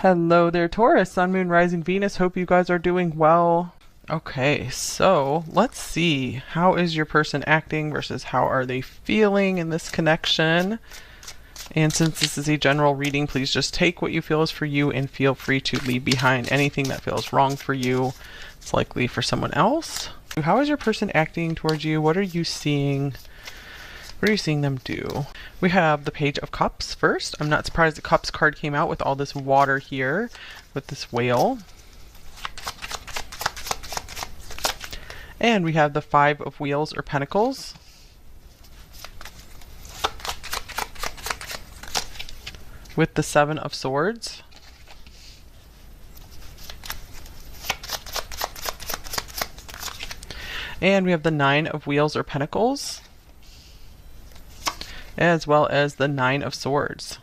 Hello there, Taurus, Sun, Moon, Rising, Venus. Hope you guys are doing well. Okay, so let's see. How is your person acting versus how are they feeling in this connection? And since this is a general reading, please just take what you feel is for you and feel free to leave behind anything that feels wrong for you. It's likely for someone else. How is your person acting towards you? What are you seeing? What are you seeing them do? We have the Page of Cups first. I'm not surprised the Cups card came out with all this water here, with this whale. And we have the Five of Wheels or Pentacles. With the Seven of Swords. And we have the Nine of Wheels or Pentacles, as well as the Nine of Swords.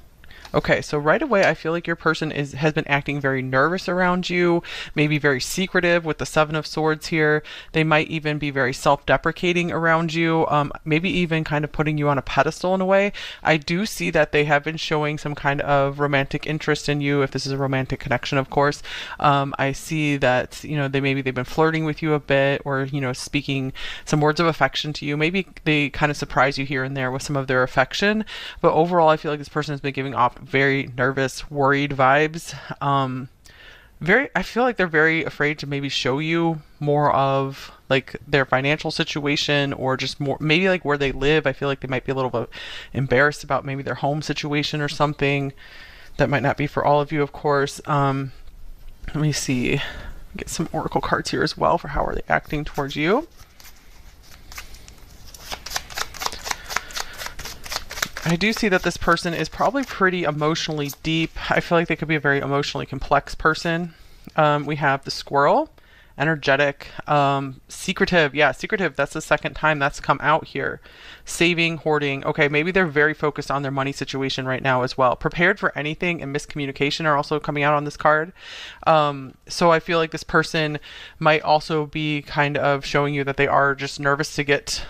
Okay, so right away I feel like your person has been acting very nervous around you, maybe very secretive with the Seven of Swords here. They might even be very self-deprecating around you, maybe even kind of putting you on a pedestal in a way. I do see that they have been showing some kind of romantic interest in you, if this is a romantic connection, of course. I see that, you know, they've been flirting with you a bit, or, you know, speaking some words of affection to you. Maybe they kind of surprise you here and there with some of their affection, but overall I feel like this person has been giving off very nervous, worried vibes. I feel like they're very afraid to maybe show you more of like their financial situation, or just more maybe like where they live. I feel like they might be a little bit embarrassed about maybe their home situation or something. That might not be for all of you, of course. Let me see. Get some oracle cards here as well for how are they acting towards you. I do see that this person is probably pretty emotionally deep. I feel like they could be a very emotionally complex person. We have the Squirrel, energetic, secretive. Yeah, secretive. That's the second time that's come out here. Saving, hoarding. Okay, maybe they're very focused on their money situation right now as well. Prepared for anything and miscommunication are also coming out on this card. So I feel like this person might also be kind of showing you that they are just nervous to get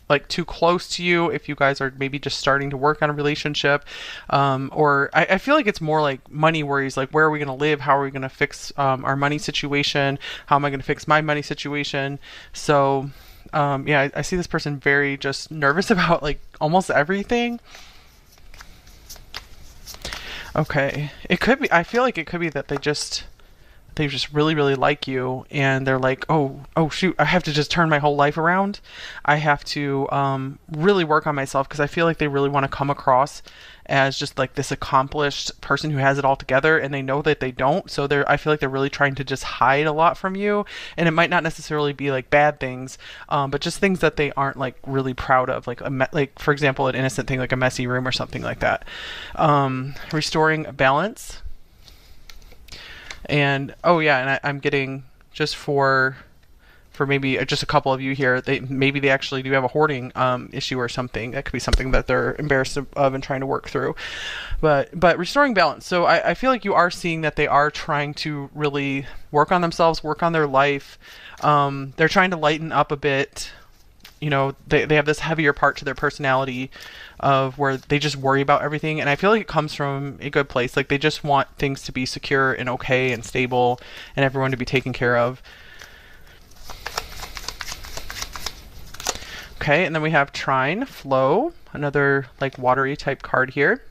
like too close to you if you guys are maybe just starting to work on a relationship, or I feel like it's more like money worries, like where are we going to live, how are we going to fix our money situation, how am I going to fix my money situation. So yeah, I see this person very just nervous about like almost everything. Okay, it could be, I feel like it could be that they just really like you, and they're like, oh shoot, I have to just turn my whole life around. I have to really work on myself, because I feel like they really want to come across as just like this accomplished person who has it all together, and they know that they don't. So I feel like they're really trying to just hide a lot from you, and it might not necessarily be like bad things, but just things that they aren't like really proud of, like like for example an innocent thing like a messy room or something like that. Restoring balance. And oh yeah, and I'm getting, just for maybe just a couple of you here, maybe they actually do have a hoarding issue or something. That could be something that they're embarrassed of and trying to work through. But restoring balance. So I feel like you are seeing that they are trying to really work on themselves, work on their life. They're trying to lighten up a bit. You know, they have this heavier part to their personality of where they just worry about everything, and I feel like it comes from a good place. Like they just want things to be secure and okay and stable, and everyone to be taken care of. Okay, and then we have Trine, flow, another like watery type card here.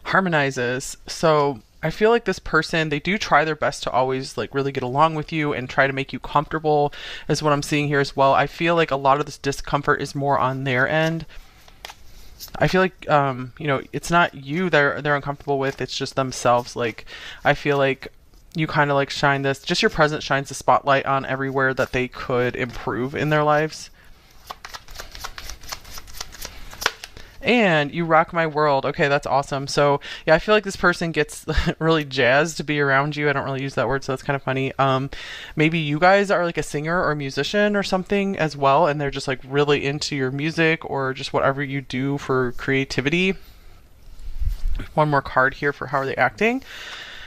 Harmonizes. So I feel like this person, they do try their best to always like really get along with you and try to make you comfortable, is what I'm seeing here as well. I feel like a lot of this discomfort is more on their end. I feel like you know, it's not you they're uncomfortable with, it's just themselves. Like I feel like you kind of like shine this, just your presence shines the spotlight on everywhere that they could improve in their lives. And you rock my world. Okay, that's awesome. So yeah, I feel like this person gets really jazzed to be around you. I don't really use that word, so that's kind of funny. Maybe you guys are like a singer or a musician or something as well, and they're just like really into your music or just whatever you do for creativity. One more card here for how are they acting.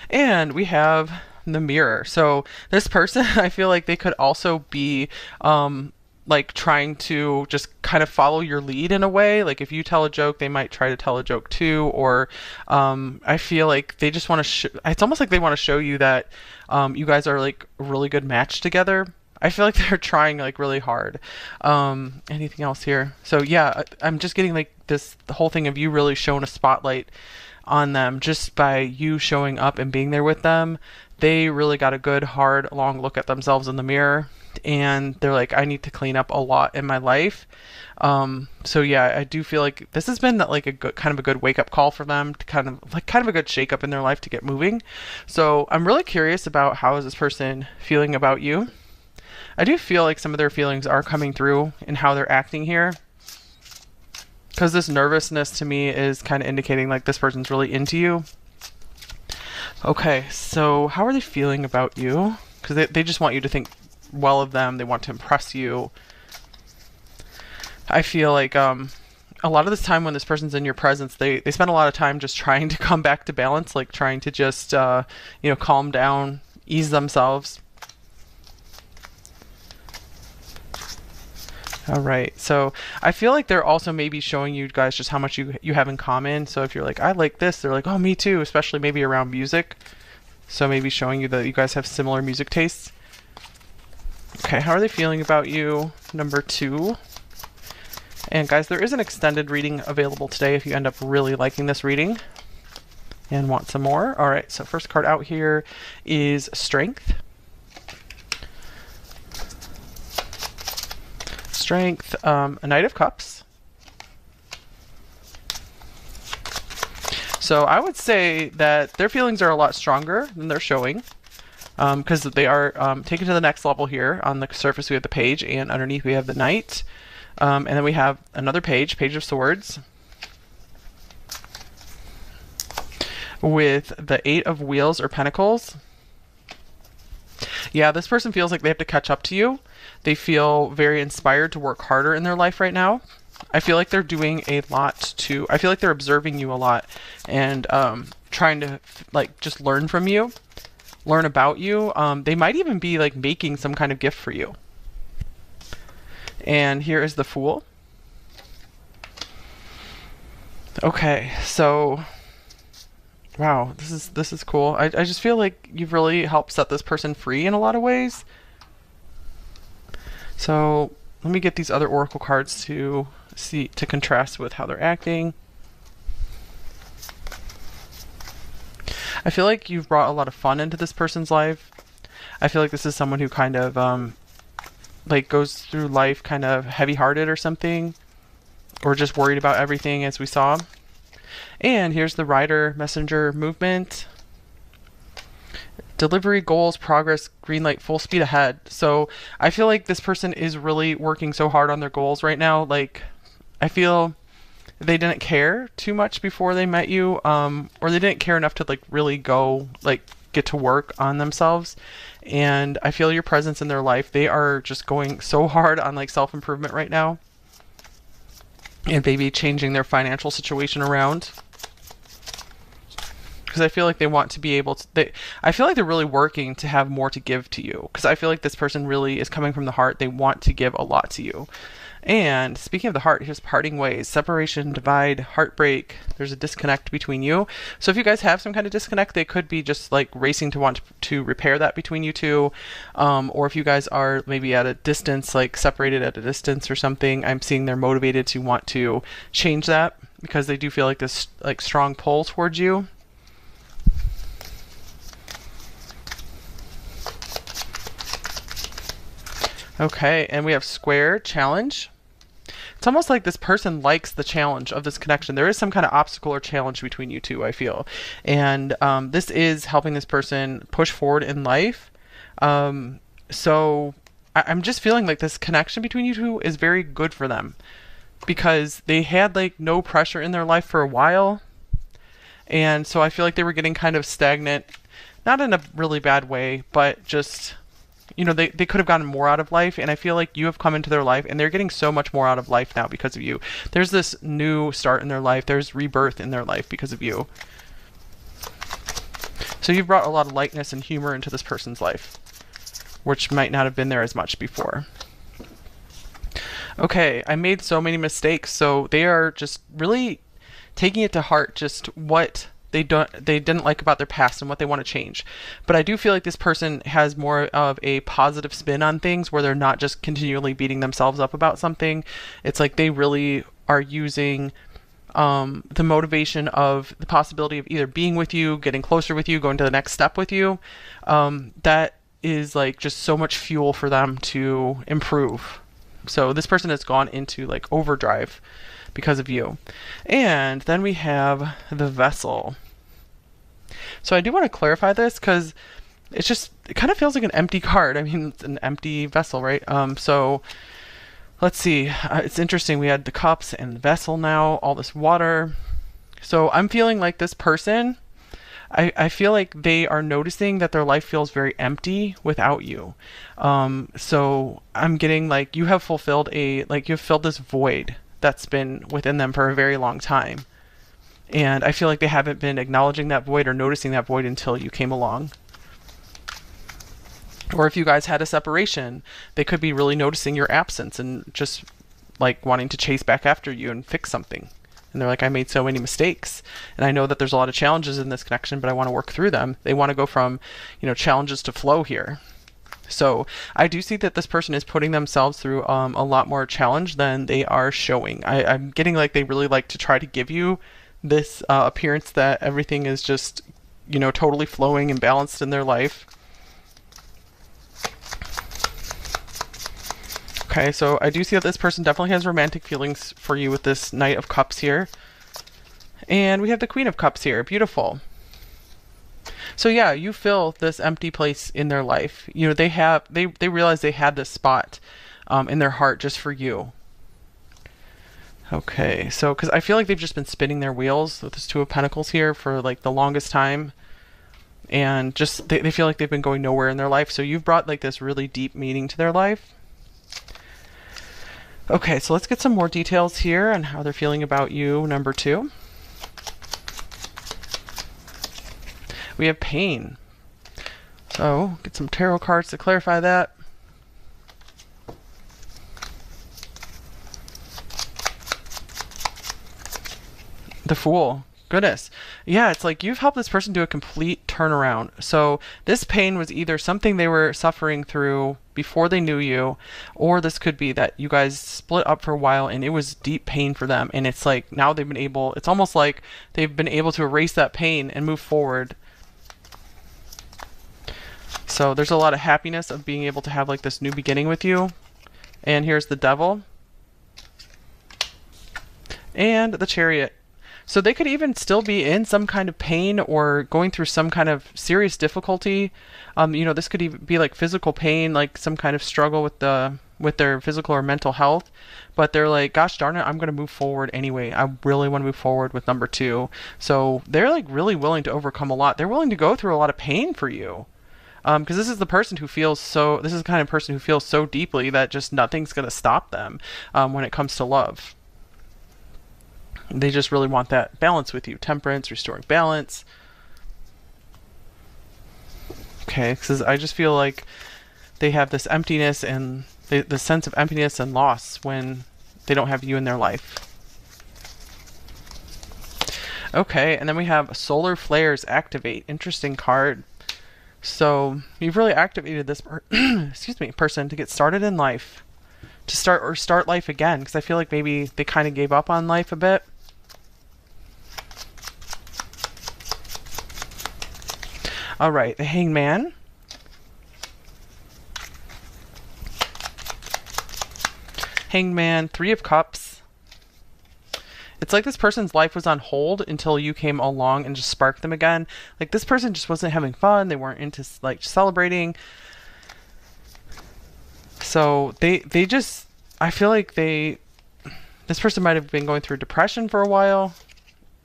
And we have the Mirror. So this person, I feel like they could also be like trying to just kind of follow your lead in a way. Like if you tell a joke, they might try to tell a joke too. Or I feel like they just want to. It's almost like they want to show you that you guys are like a really good match together. I feel like they're trying like really hard. Anything else here? So yeah, I'm just getting like the whole thing of you really showing a spotlight on them just by you showing up and being there with them. They really got a good, hard, long look at themselves in the mirror, and they're like, I need to clean up a lot in my life. So yeah, I do feel like this has been like a good, kind of a good wake up call for them to kind of a good shake up in their life to get moving. So I'm really curious about how is this person feeling about you. I do feel like some of their feelings are coming through in how they're acting here, because this nervousness to me is kind of indicating like this person's really into you. Okay, so how are they feeling about you? Because they just want you to think well of them. They want to impress you. I feel like a lot of this time when this person's in your presence, they spend a lot of time just trying to come back to balance, like trying to just calm down, ease themselves. All right, so I feel like they're also maybe showing you guys just how much you have in common. So if you're like, I like this, they're like, oh, me too, especially maybe around music. So maybe showing you that you guys have similar music tastes. Okay, how are they feeling about you? Number 2. And guys, there is an extended reading available today if you end up really liking this reading and want some more. All right, so first card out here is Strength. Strength, a Knight of Cups. So I would say that their feelings are a lot stronger than they're showing, because they are taken to the next level here. On the surface we have the Page, and underneath we have the Knight, and then we have another Page of Swords, with the 8 of Wheels or Pentacles. Yeah, this person feels like they have to catch up to you. They feel very inspired to work harder in their life right now. I feel like they're doing a lot I feel like they're observing you a lot and trying to like just learn from you, learn about you. They might even be like making some kind of gift for you. And here is the Fool. Okay, so wow, this is cool. I just feel like you've really helped set this person free in a lot of ways. So let me get these other oracle cards to contrast with how they're acting. I feel like you've brought a lot of fun into this person's life. I feel like this is someone who kind of like goes through life kind of heavy-hearted or something, or just worried about everything, as we saw. And here's the Rider Messenger movement. Delivery, goals, progress, green light, full speed ahead. So I feel like this person is really working so hard on their goals right now. Like, I feel they didn't care too much before they met you, or they didn't care enough to like really go like get to work on themselves. And I feel your presence in their life. They are just going so hard on like self-improvement right now, and maybe changing their financial situation around. Because I feel like they want to be able to, I feel like they're really working to have more to give to you. Because I feel like this person really is coming from the heart. They want to give a lot to you. And speaking of the heart, here's parting ways, separation, divide, heartbreak. There's a disconnect between you. So if you guys have some kind of disconnect, they could be just like racing to want to repair that between you two. Or if you guys are maybe at a distance, like separated at a distance or something, I'm seeing they're motivated to want to change that because they do feel like this like strong pull towards you. Okay, and we have Square, challenge. It's almost like this person likes the challenge of this connection. There is some kind of obstacle or challenge between you two, I feel. And this is helping this person push forward in life. So I'm just feeling like this connection between you two is very good for them, because they had like no pressure in their life for a while. And so I feel like they were getting kind of stagnant, not in a really bad way, but just, you know, they could have gotten more out of life. And I feel like you have come into their life and they're getting so much more out of life now because of you. There's this new start in their life. There's rebirth in their life because of you. So you've brought a lot of lightness and humor into this person's life, which might not have been there as much before. Okay, I made so many mistakes. So they are just really taking it to heart, just what they didn't like about their past and what they want to change. But I do feel like this person has more of a positive spin on things where they're not just continually beating themselves up about something. It's like they really are using the motivation of the possibility of either being with you, getting closer with you, going to the next step with you. That is like just so much fuel for them to improve. So this person has gone into like overdrive because of you. And then we have the vessel. So I do want to clarify this because it kind of feels like an empty card. I mean, it's an empty vessel, right? So let's see. It's interesting. We had the cups and the vessel now, all this water. So I'm feeling like this person, I feel like they are noticing that their life feels very empty without you. So I'm getting like you have filled this void that's been within them for a very long time. And I feel like they haven't been acknowledging that void or noticing that void until you came along. Or if you guys had a separation, they could be really noticing your absence and just like wanting to chase back after you and fix something. And they're like, I made so many mistakes. And I know that there's a lot of challenges in this connection, but I want to work through them. They want to go from, challenges to flow here. So I do see that this person is putting themselves through a lot more challenge than they are showing. I'm getting like they really like to try to give you this appearance that everything is just, totally flowing and balanced in their life. Okay, so I do see that this person definitely has romantic feelings for you with this Knight of Cups here. And we have the Queen of Cups here. Beautiful. So yeah, you fill this empty place in their life. They realize they had this spot in their heart just for you. Okay, so because I feel like they've just been spinning their wheels with this Two of Pentacles here for like the longest time. And just they feel like they've been going nowhere in their life. So you've brought like this really deep meaning to their life. Okay, so let's get some more details here on how they're feeling about you, number 2. We have pain. So get some tarot cards to clarify that. The Fool. Goodness. Yeah, it's like you've helped this person do a complete turnaround. So this pain was either something they were suffering through before they knew you, or this could be that you guys split up for a while and it was deep pain for them. And it's like now it's almost like they've been able to erase that pain and move forward. So there's a lot of happiness of being able to have like this new beginning with you. And here's the Devil. And the Chariot. So they could even still be in some kind of pain or going through some kind of serious difficulty. This could even be like physical pain, like some kind of struggle with their physical or mental health. But they're like, gosh darn it, I'm going to move forward anyway. I really want to move forward with number 2. So they're like really willing to overcome a lot. They're willing to go through a lot of pain for you. Because this is the kind of person who feels so deeply that just nothing's going to stop them when it comes to love. They just really want that balance with you. Temperance, restoring balance. Okay, because I just feel like they have this emptiness and the sense of emptiness and loss when they don't have you in their life. Okay, and then we have Solar Flares Activate. Interesting card. So you've really activated this person to get started in life. To start life again. Because I feel like maybe they kind of gave up on life a bit. All right, the Hangman. Hangman, 3 of Cups. It's like this person's life was on hold until you came along and just sparked them again. Like this person just wasn't having fun. They weren't into like celebrating. So I feel like this person might have been going through depression for a while.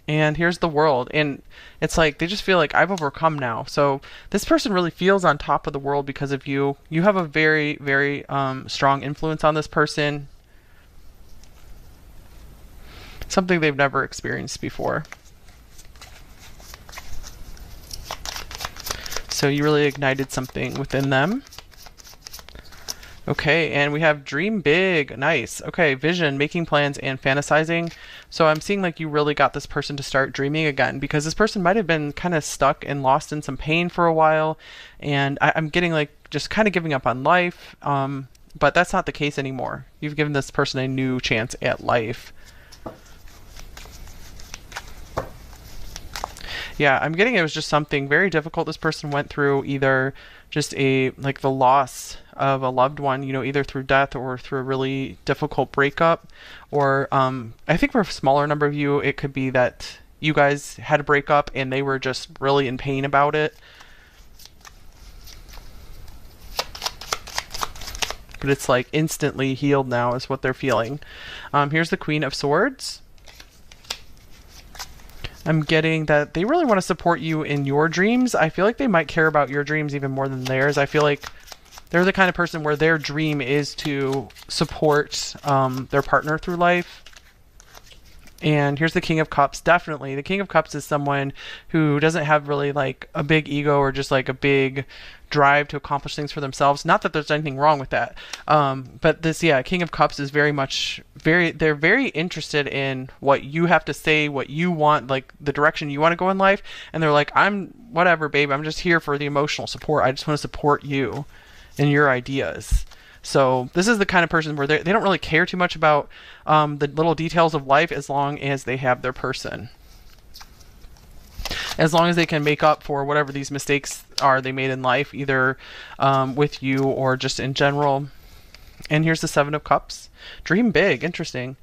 And here's the World. And it's like they just feel like I've overcome now. So this person really feels on top of the world because of you. You have a very, very strong influence on this person. Something they've never experienced before. So you really ignited something within them. Okay, and we have dream big. Nice. Okay, vision, making plans, and fantasizing. So I'm seeing like you really got this person to start dreaming again because this person might have been kind of stuck and lost in some pain for a while. And I'm getting like just kind of giving up on life. But that's not the case anymore. You've given this person a new chance at life. Yeah, I'm getting it was just something very difficult this person went through, either just a like the loss of a loved one, you know, either through death or through a really difficult breakup, or I think for a smaller number of you, it could be that you guys had a breakup and they were just really in pain about it. But it's like instantly healed now is what they're feeling. Here's the Queen of Swords. I'm getting that they really want to support you in your dreams. I feel like they might care about your dreams even more than theirs. I feel like they're the kind of person where their dream is to support their partner through life. And here's the King of Cups. Definitely. The King of Cups is someone who doesn't have really like a big ego or just like a big drive to accomplish things for themselves. Not that there's anything wrong with that. But this, yeah, King of Cups is very much they're very interested in what you have to say, what you want, like the direction you want to go in life. And they're like, I'm whatever, babe. I'm just here for the emotional support. I just want to support you and your ideas. So this is the kind of person where they don't really care too much about the little details of life as long as they have their person. As long as they can make up for whatever these mistakes are they made in life, either with you or just in general. And here's the Seven of Cups. Dream big. Interesting.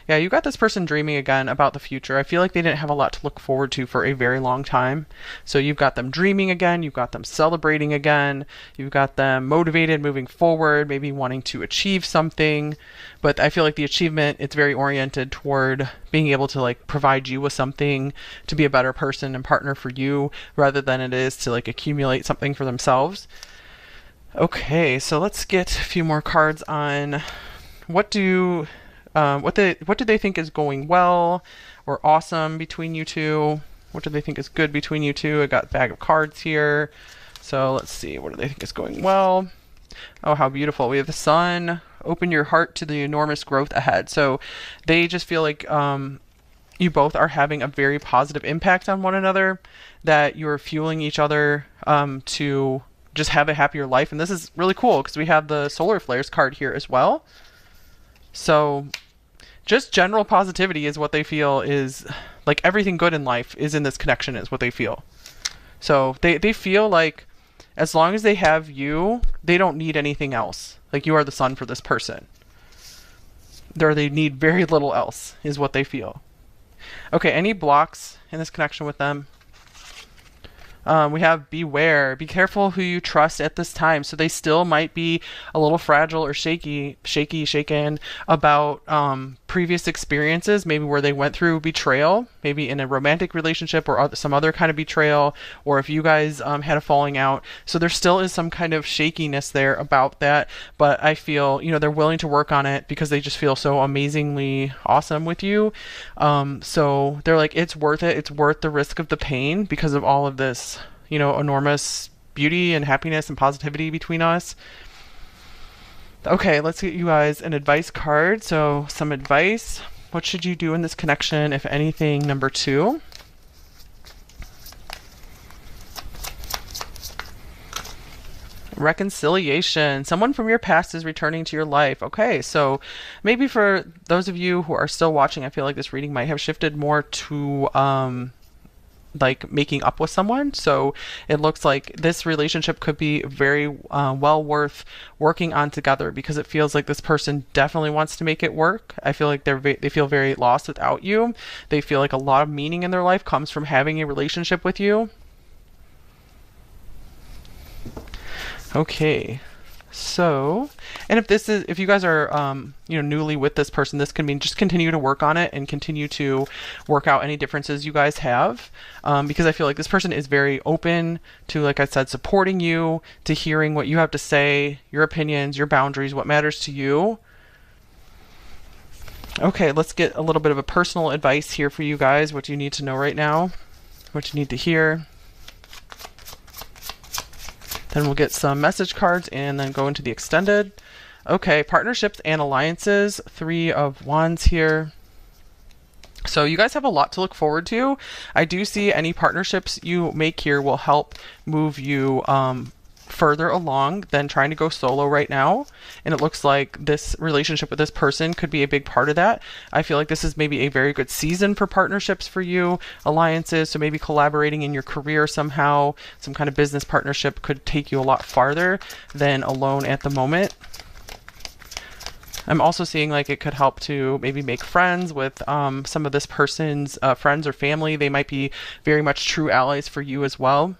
Yeah, you got this person dreaming again about the future. I feel like they didn't have a lot to look forward to for a very long time. So you've got them dreaming again, you've got them celebrating again, you've got them motivated, moving forward, maybe wanting to achieve something. But I feel like the achievement, it's very oriented toward being able to like provide you with something to be a better person and partner for you, rather than it is to like accumulate something for themselves. Okay, so let's get a few more cards on what do they think is going well or awesome between you two? What do they think is good between you two? I got a bag of cards here. So let's see. What do they think is going well? Oh, how beautiful. We have the Sun. Open your heart to the enormous growth ahead. So they just feel like you both are having a very positive impact on one another, that you're fueling each other to just have a happier life. And this is really cool because we have the Solar Flares card here as well. So just general positivity is what they feel is like everything good in life is in this connection is what they feel. So they feel like as long as they have you, they don't need anything else. Like you are the sun for this person. They need very little else is what they feel. Okay, any blocks in this connection with them? We have beware. Be careful who you trust at this time. So they still might be a little fragile or shaken about previous experiences, maybe where they went through betrayal, maybe in a romantic relationship or some other kind of betrayal, or if you guys had a falling out. So there still is some kind of shakiness there about that. But I feel, they're willing to work on it because they just feel so amazingly awesome with you. So they're like, it's worth it. It's worth the risk of the pain because of all of this enormous beauty and happiness and positivity between us. Okay, let's get you guys an advice card. So some advice. What should you do in this connection, if anything? Number 2. Reconciliation. Someone from your past is returning to your life. Okay, so maybe for those of you who are still watching, I feel like this reading might have shifted more to like making up with someone. So it looks like this relationship could be very well worth working on together because it feels like this person definitely wants to make it work. I feel like they feel very lost without you. They feel like a lot of meaning in their life comes from having a relationship with you. Okay. So, and if you guys are, newly with this person, this can mean just continue to work on it and continue to work out any differences you guys have. Because I feel like this person is very open to, like I said, supporting you, to hearing what you have to say, your opinions, your boundaries, what matters to you. Okay, let's get a little bit of a personal advice here for you guys. What do you need to know right now? What you need to hear? Then we'll get some message cards and then go into the extended. Okay, partnerships and alliances, 3 of Wands here. So you guys have a lot to look forward to. I do see any partnerships you make here will help move you further along than trying to go solo right now. And it looks like this relationship with this person could be a big part of that. I feel like this is maybe a very good season for partnerships for you, alliances. So maybe collaborating in your career somehow, some kind of business partnership could take you a lot farther than alone at the moment. I'm also seeing like it could help to maybe make friends with some of this person's friends or family. They might be very much true allies for you as well.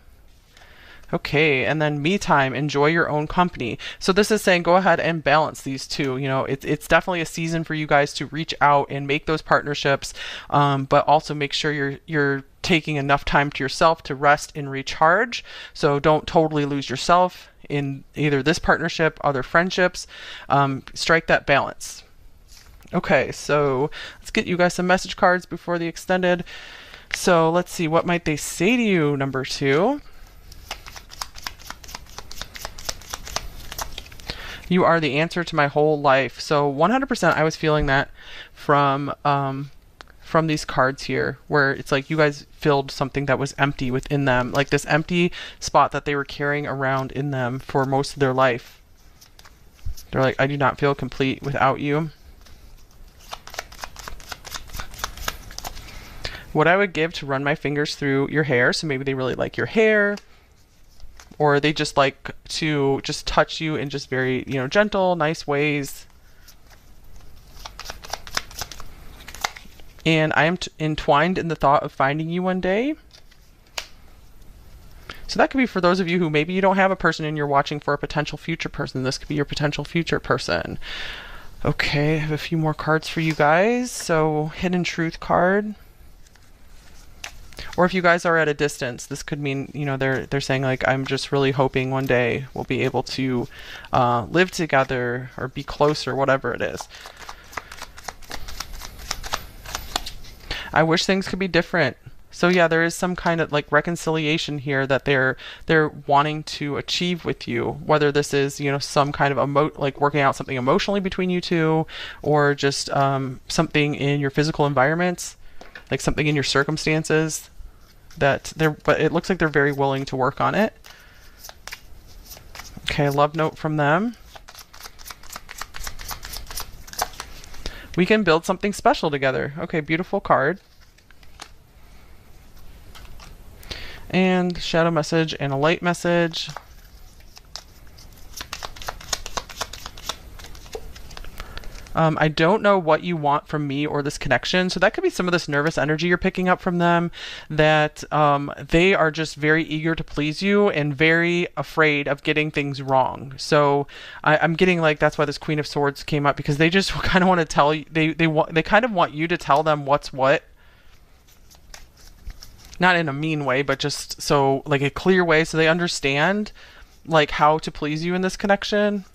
Okay, and then me time, enjoy your own company. So this is saying go ahead and balance these two. You know, it's definitely a season for you guys to reach out and make those partnerships, but also make sure you're taking enough time to yourself to rest and recharge. So don't totally lose yourself in either this partnership, other friendships. Strike that balance. Okay, so let's get you guys some message cards before the extended. So let's see, what might they say to you, number 2? You are the answer to my whole life. So 100% I was feeling that from these cards here, where it's like you guys filled something that was empty within them, like this empty spot that they were carrying around in them for most of their life. They're like, I do not feel complete without you. What I would give to run my fingers through your hair. So maybe they really like your hair, or they just like to just touch you in just very, you know, gentle, nice ways. And I am entwined in the thought of finding you one day. So that could be for those of you who maybe you don't have a person and you're watching for a potential future person. This could be your potential future person. Okay, I have a few more cards for you guys. So hidden truth card. Or if you guys are at a distance, this could mean, you know, they're saying like, I'm just really hoping one day we'll be able to live together or be closer, whatever it is. I wish things could be different. So yeah, there is some kind of like reconciliation here that they're wanting to achieve with you, whether this is, you know, some kind of like working out something emotionally between you two, or just something in your physical environments, like something in your circumstances that but it looks like they're very willing to work on it. Okay, love note from them. We can build something special together. Okay, beautiful card. And shadow message and a light message. I don't know what you want from me or this connection. So that could be some of this nervous energy you're picking up from them, that they are just very eager to please you and very afraid of getting things wrong. So I'm getting like, that's why this Queen of Swords came up, because they just kind of want to tell you, they kind of want you to tell them what's what. Not in a mean way, but just so like a clear way, so they understand like how to please you in this connection.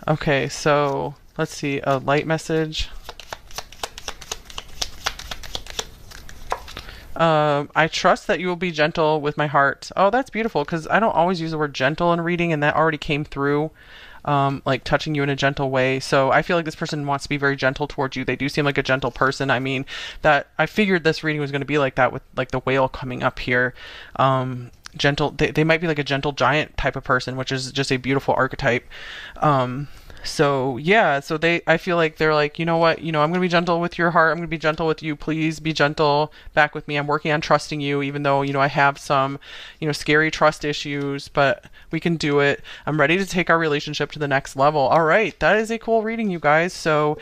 Okay, so let's see, a light message. I trust that you will be gentle with my heart. Oh, that's beautiful, because I don't always use the word gentle in reading, and that already came through, like touching you in a gentle way. So I feel like this person wants to be very gentle towards you. They do seem like a gentle person. I mean, that I figured this reading was going to be like that with like the whale coming up here. Gentle, they might be like a gentle giant type of person, which is just a beautiful archetype. So yeah, so I feel like they're like, you know what, you know, I'm going to be gentle with your heart. I'm going to be gentle with you. Please be gentle back with me. I'm working on trusting you, even though, you know, I have some, you know, scary trust issues, but we can do it. I'm ready to take our relationship to the next level. All right. That is a cool reading, you guys. So